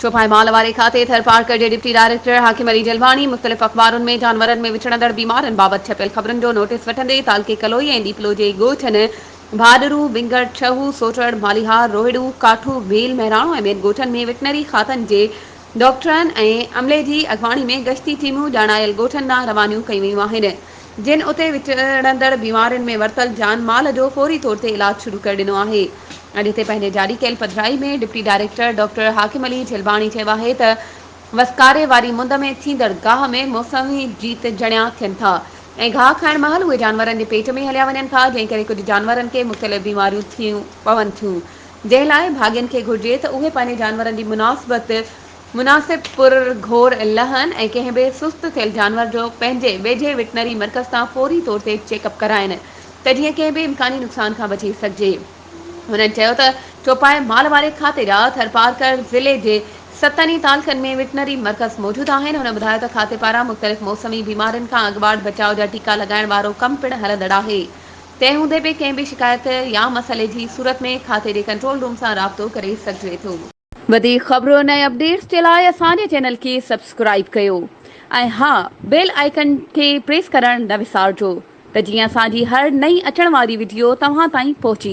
चौपाई माल वारे खाते थरपारकर के डिप्टी डायरेक्टर हाकिम अली जलवानी मुख़्तलिफ़ अख़बारुनि में जानवरनि में विचड़ंदड़ बीमारियुनि बाबति छपियल ख़बरुनि जो नोटिस वठंदे तालके कलोई ऐं दीपलो जे ॻोठनि भाडरू विंगड़ छहू सोचड़ मालीहार रोहिड़ू काठू भील महिराणो ऐं ॿियनि ॻोठनि में वेटनरी खातनि जे डॉक्टरनि ऐं अमले जी अॻवानी में गश्ती टीमूं ॼाणायल ॻोठनि ॾांहुं रवानियूं कयूं वयूं आहिनि जिन उते विचड़ंदड़ बीमारियुनि में वरतल जान माल जो फौरी तौर ते इलाज शुरू करे ॾिनो आहे। अॼु हिते पंहिंजे जारी कयल पधिराई में डिप्टी डायरेक्टर डॉक्टर हाकिम अली झलवाणी चयो आहे त वसकारे वारी मुंद में थींदड़ गाह में मौसमी जीत जणिया थियनि था ऐं गाह खाइण महिल उहे जानवरनि जे पेट में हलिया वञनि था जंहिं करे कुझु जानवरनि खे मुख़्तलिफ़ बीमारियूं पवनि थियूं जंहिं लाइ भाॻियुनि खे घुर्जे त उहे पंहिंजे जानवरनि जी मुनासिब पुरघोर लहनि ऐं कंहिं बि सुस्त थियल जानवर जो पंहिंजे वेझे वेटनरी मर्कज़ तां फौरी तौर ते चेकअप कराइनि त जीअं कंहिं बि इम्कानी नुक़सान खां बची सघिजे। हुननि चयो त चौपाई माल वारे खाते ॾांहुं थरपारकर ज़िले जे 7 तालुकनि में वेटनरी मर्कज़ मौजूदु आहिनि। हुन ॿुधायो त खाते पारां मुख़्तलिफ़ मौसमी बीमारियुनि खां अॻुवाट बचाव जा टीका लॻाइण वारो कमु पिणु हलंदड़ आहे। तंहिं हूंदे बि कंहिं बि शिकायत या मसइले जी सूरत में खाते जे कंट्रोल रूम सां राब्तो करे सघिजे थो। वधीक ख़बरुनि ऐं अपडेट्स जे लाइ असांजे चैनल खे सब्सक्राइब कयो ऐं हा बेल आइकन खे प्रेस करणु न विसारिजो त जीअं असांजी हर नई अचण वारी वीडियो तव्हां ताईं पहुची